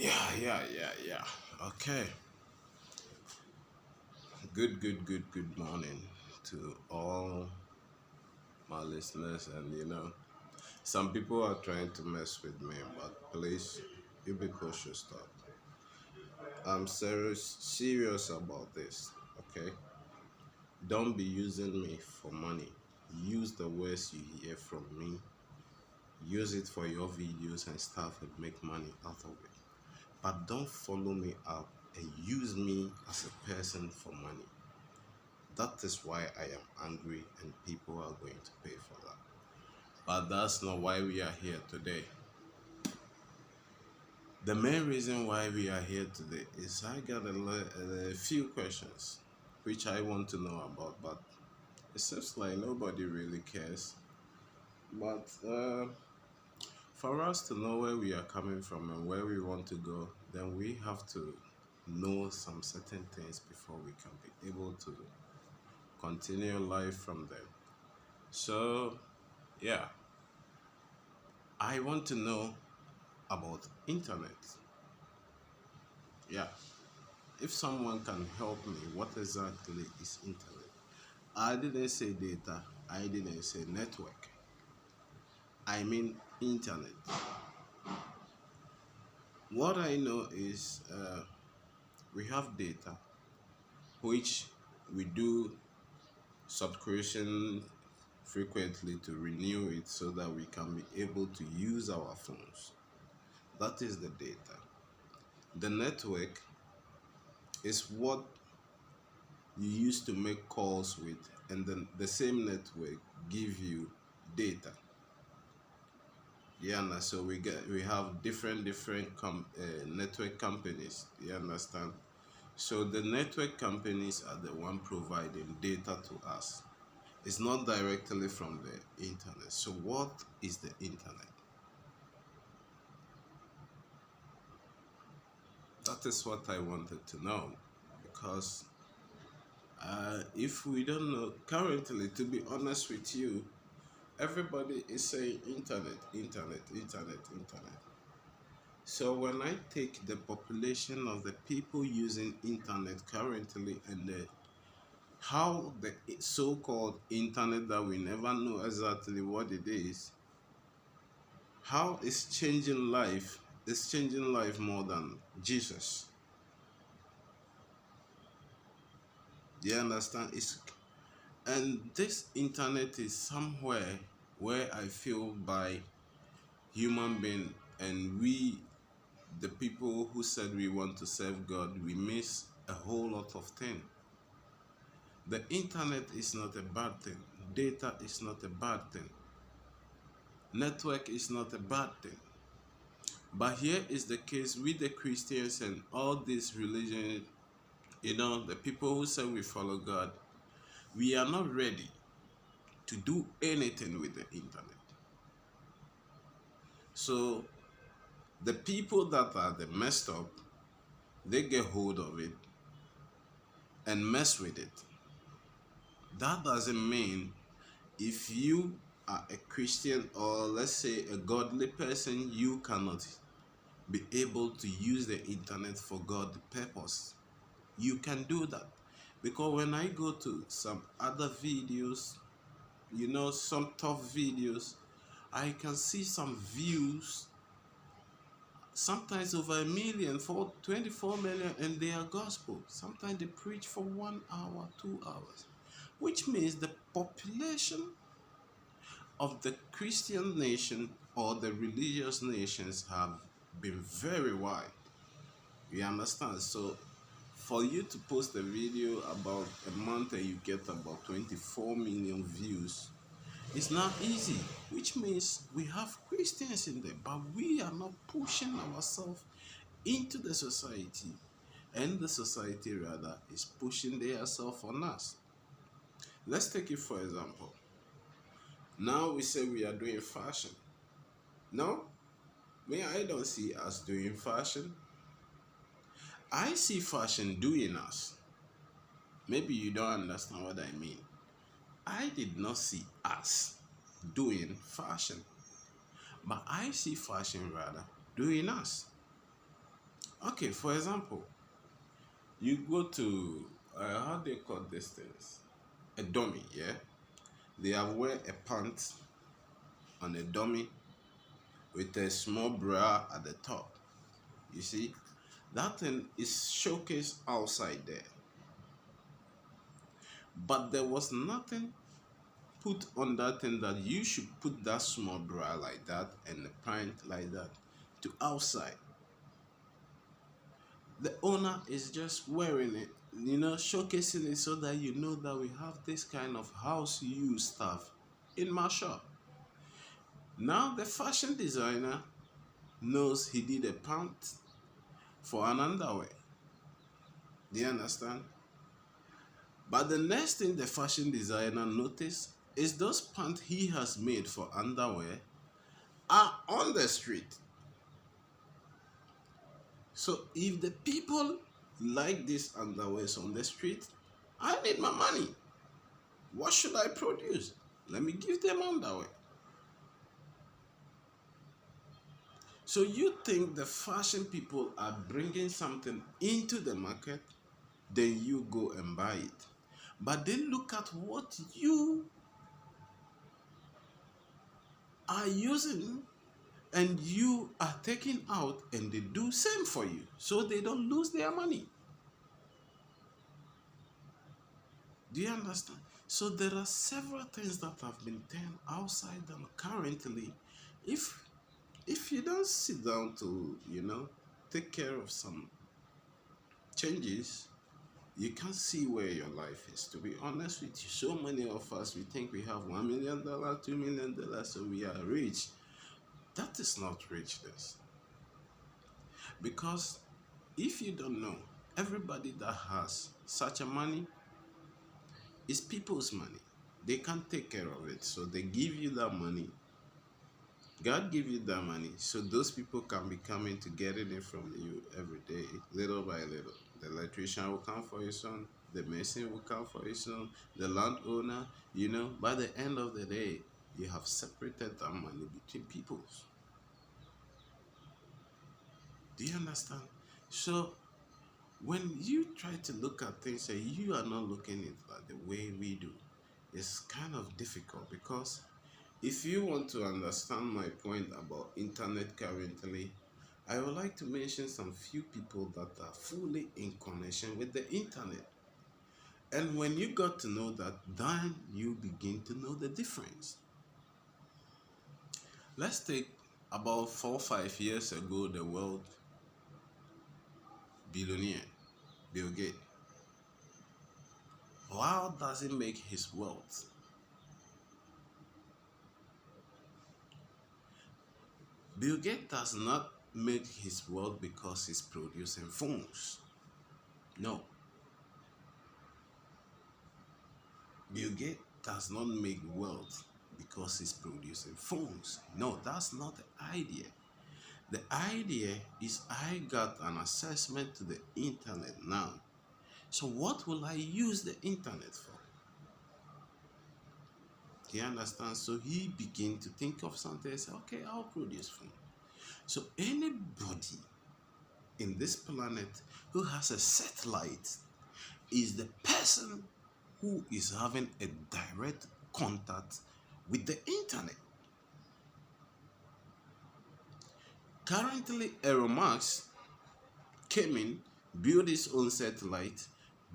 Yeah. Okay. Good morning to all my listeners. And some people are trying to mess with me, but please, you people should stop. I'm serious about this. Okay. Don't be using me for money. Use the words you hear from me. Use it for your videos and stuff and make money out of it. But don't follow me up and use me as a person for money. That is why I am angry and people are going to pay for that. But that's not why we are here today. The main reason why we are here today is I got a few questions which I want to know about, but it seems like nobody really cares. But for us to know where we are coming from and where we want to go, then we have to know some certain things before we can be able to continue life from there. So, yeah, I want to know about internet. Yeah, if someone can help me, what exactly is internet? I didn't say data, I didn't say network. I mean internet. What I know is we have data, which we do subscription frequently to renew it so that we can be able to use our phones. That is the data. The network is what you used to make calls with, and then the same network give you data. Yeah, and so we have different network companies. You understand? So the network companies are the one providing data to us. It's not directly from the internet. So what is the internet? That is what I wanted to know, because if we don't know currently, to be honest with you, everybody is saying internet. So when I take the population of the people using internet currently and how the so-called internet that we never know exactly what it is, how it's changing life more than Jesus. Do you understand? And this internet is somewhere where I feel by human being, and we, the people who said we want to serve God, we miss a whole lot of things. The internet is not a bad thing. Data is not a bad thing. Network is not a bad thing. But here is the case with the Christians and all these religions, the people who say we follow God, we are not ready to do anything with the internet. So the people that are the messed up, they get hold of it and mess with it. That doesn't mean if you are a Christian or let's say a godly person, you cannot be able to use the internet for God purpose. You can do that. Because when I go to some other videos, some tough videos, I can see some views, sometimes over a million, for 24 million, and they are gospel. Sometimes they preach for 1 hour, 2 hours, which means the population of the Christian nation or the religious nations have been very wide. You understand? So for you to post a video about a month and you get about 24 million views, it's not easy, which means we have Christians in there, but we are not pushing ourselves into the society, and the society rather is pushing themselves on us. Let's take it for example. Now we say we are doing fashion. No, I don't see us doing fashion. I see fashion doing us. Maybe you don't understand what I mean. I did not see us doing fashion, but I see fashion rather doing us. Okay, for example, you go to how they call these things? A dummy, yeah? They have wear a pant on a dummy with a small bra at the top. You see, that thing is showcased outside there. But there was nothing put on that thing that you should put that small bra like that and a pant like that to outside. The owner is just wearing it, showcasing it so that you know that we have this kind of house use stuff in my shop. Now the fashion designer knows he did a pant for an underwear. Do you understand? But the next thing the fashion designer noticed is those pants he has made for underwear are on the street. So if the people like these underwears on the street, I need my money. What should I produce? Let me give them underwear. So you think the fashion people are bringing something into the market, then you go and buy it. But they look at what you are using and you are taking out and they do same for you so they don't lose their money. Do you understand? So there are several things that have been turned outside down currently. If if you don't sit down to, take care of some changes, you can't see where your life is. To be honest with you, so many of us we think we have $1 million, $2 million, so we are rich. That is not richness. Because if you don't know, everybody that has such a money is people's money. They can't take care of it, so they give you that money. God give you that money, so those people can be coming to getting it from you every day, little by little. The electrician will come for his son, the mason will come for his son, the landowner, by the end of the day, you have separated that money between people. Do you understand? So when you try to look at things and you are not looking at it like the way we do, it's kind of difficult because if you want to understand my point about internet currently, I would like to mention some few people that are fully in connection with the internet. And when you got to know that, then you begin to know the difference. Let's take about 4 or 5 years ago, the world billionaire, Bill Gates. How does he make his wealth? Bill Gates does not make his wealth because he's producing phones. No. Bill Gates does not make wealth because he's producing phones. No, that's not the idea. The idea is I got an assessment to the internet now. So what will I use the internet for? Do you understand? So he began to think of something and say, okay, I'll produce phone. So anybody in this planet who has a satellite is the person who is having a direct contact with the internet. Currently, Elon Musk came in, built his own satellite,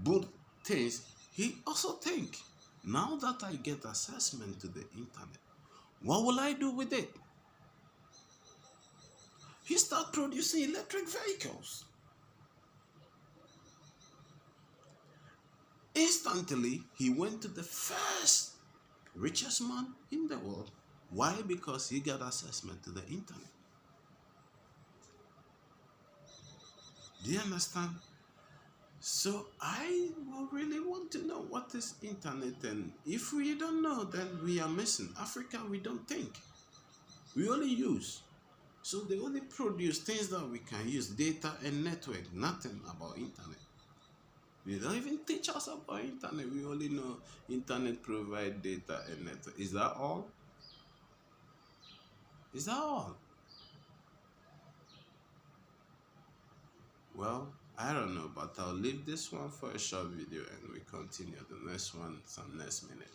built things. He also think, now that I get assessment to the internet, what will I do with it? He started producing electric vehicles. Instantly, he went to the first richest man in the world. Why? Because he got assessment to the internet. Do you understand? So I will really want to know what is internet, and if we don't know, then we are missing. Africa, we don't think. We only use. So they only produce things that we can use, data and network, nothing about internet. They don't even teach us about internet. We only know internet provide data and network. Is that all? Is that all? Well, I don't know, but I'll leave this one for a short video and we continue the next one some next minute.